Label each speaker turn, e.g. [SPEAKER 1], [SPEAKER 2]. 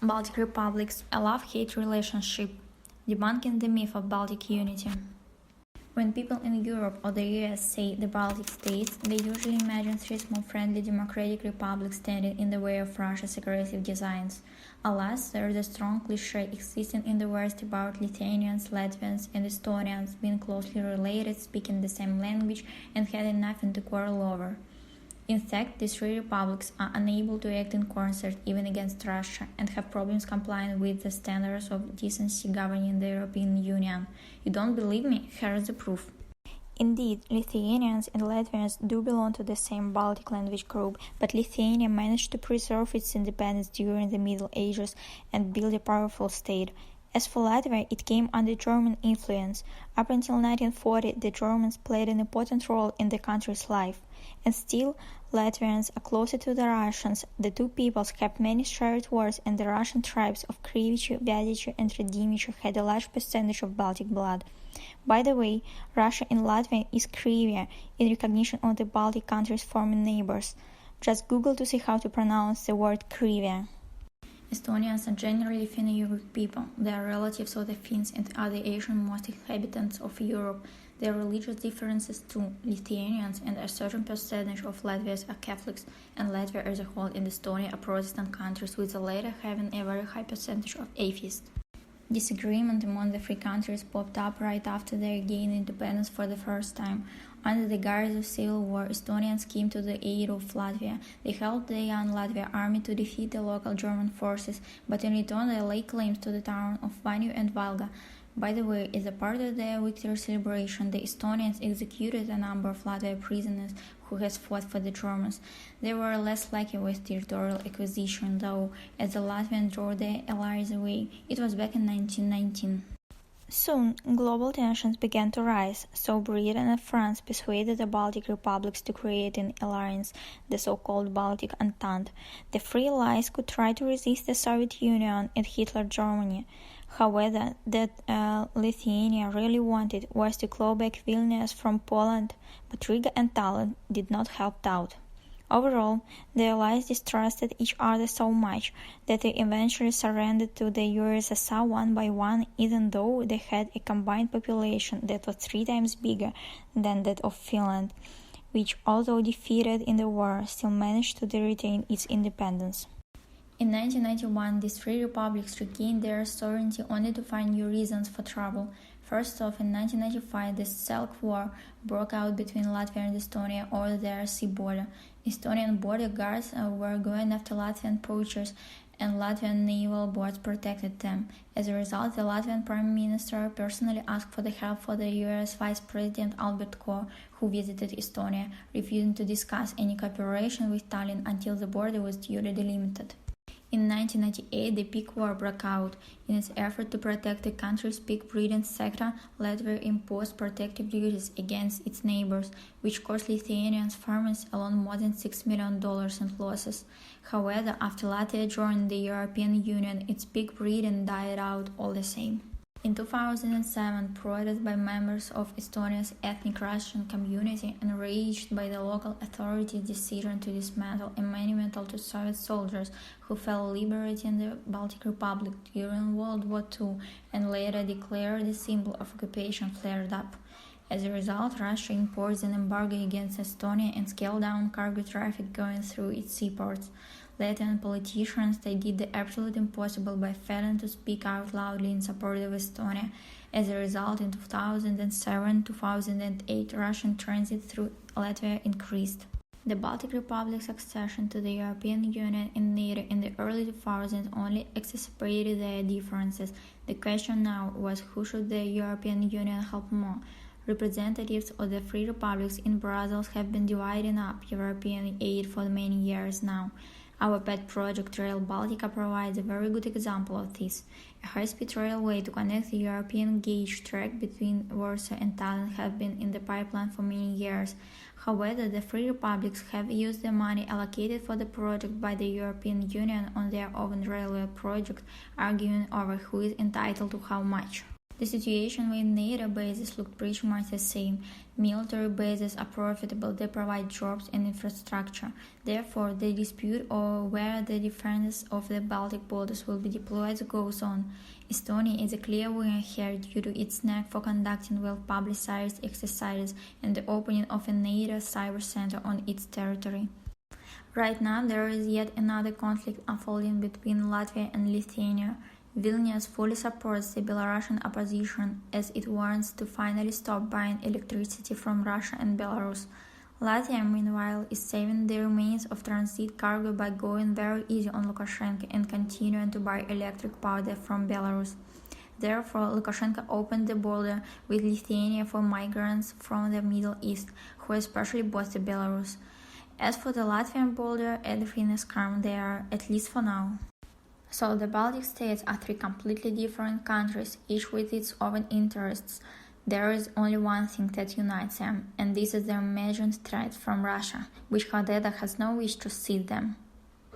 [SPEAKER 1] Baltic republics, a love-hate relationship, debunking the myth of Baltic unity. When people in Europe or the US say the Baltic states, they usually imagine three small friendly democratic republics standing in the way of Russia's aggressive designs. Alas, there is a strong cliché existing in the West about Lithuanians, Latvians, and Estonians being closely related, speaking the same language, and having nothing to quarrel over. In fact, these three republics are unable to act in concert even against Russia and have problems complying with the standards of decency governing the European Union. You don't believe me? Here is the proof. Indeed, Lithuanians and Latvians do belong to the same Baltic language group, but Lithuania managed to preserve its independence during the Middle Ages and build a powerful state. As for Latvia, it came under German influence. Up until 1940, the Germans played an important role in the country's life. And still, Latvians are closer to the Russians. The two peoples have many shared words, and the Russian tribes of Krivichi, Vyadichi, and Radimichi had a large percentage of Baltic blood. By the way, Russia in Latvia is Krivia, in recognition of the Baltic countries' former neighbors. Just Google to see how to pronounce the word Krivia. Estonians are generally Finno-Ugric people. They are relatives of the Finns and other Asian-most inhabitants of Europe. There are religious differences too. Lithuanians and a certain percentage of Latvians are Catholics, and Latvia as a whole and Estonia are Protestant countries, with the latter having a very high percentage of atheists. Disagreement among the three countries popped up right after they gained independence for the first time. Under the guise of civil war, Estonians came to the aid of Latvia. They helped the young Latvian army to defeat the local German forces, but in return they laid claims to the town of Vanu and Valga. By the way, as a part of their victory celebration, the Estonians executed a number of Latvian prisoners who had fought for the Germans. They were less lucky with territorial acquisition, though, as the Latvians drove their allies away. It was back in 1919. Soon, global tensions began to rise, so Britain and France persuaded the Baltic republics to create an alliance, the so-called Baltic Entente. The three allies could try to resist the Soviet Union and Hitler Germany. However, that Lithuania really wanted was to claw back Vilnius from Poland, but Riga and Tallinn did not help out. Overall, the allies distrusted each other so much that they eventually surrendered to the USSR one by one, even though they had a combined population that was 3 times bigger than that of Finland, which, although defeated in the war, still managed to retain its independence. In 1991, these three republics regained their sovereignty only to find new reasons for trouble. First off, in 1995, the Selk War broke out between Latvia and Estonia over their sea border. Estonian border guards were going after Latvian poachers, and Latvian naval boats protected them. As a result, the Latvian Prime Minister personally asked for the help for the US Vice President Albert Koh, who visited Estonia, refusing to discuss any cooperation with Tallinn until the border was duly delimited. In 1998, the pig war broke out. In its effort to protect the country's pig breeding sector, Latvia imposed protective duties against its neighbors, which cost Lithuanian farmers alone more than $6 million in losses. However, after Latvia joined the European Union, its pig breeding died out all the same. In 2007, protests by members of Estonia's ethnic Russian community, enraged by the local authorities' decision to dismantle a monument to Soviet soldiers who fell liberating the Baltic Republic during World War II and later declared the symbol of occupation, flared up. As a result, Russia imposed an embargo against Estonia and scaled down cargo traffic going through its seaports. Latvian politicians, they did the absolute impossible by failing to speak out loudly in support of Estonia. As a result, in 2007-2008, Russian transit through Latvia increased. The Baltic Republic's accession to the European Union and NATO in the early 2000s only exacerbated their differences. The question now was who should the European Union help more? Representatives of the three republics in Brussels have been dividing up European aid for many years now. Our pet project Rail Baltica provides a very good example of this. A high-speed railway to connect the European gauge track between Warsaw and Tallinn have been in the pipeline for many years. However, the three republics have used the money allocated for the project by the European Union on their own railway project, arguing over who is entitled to how much. The situation with NATO bases looked pretty much the same. Military bases are profitable, they provide jobs and infrastructure. Therefore, the dispute over where the defense of the Baltic borders will be deployed goes on. Estonia is a clear winner here due to its knack for conducting well-publicized exercises and the opening of a NATO cyber center on its territory. Right now, there is yet another conflict unfolding between Latvia and Lithuania. Vilnius fully supports the Belarusian opposition as it wants to finally stop buying electricity from Russia and Belarus. Latvia, meanwhile, is saving the remains of transit cargo by going very easy on Lukashenko and continuing to buy electric power from Belarus. Therefore, Lukashenko opened the border with Lithuania for migrants from the Middle East, who especially bought to Belarus. As for the Latvian border, everything is calm there, at least for now. So the Baltic states are three completely different countries, each with its own interests. There is only one thing that unites them, and this is the imagined threat from Russia, which however has no wish to cede them.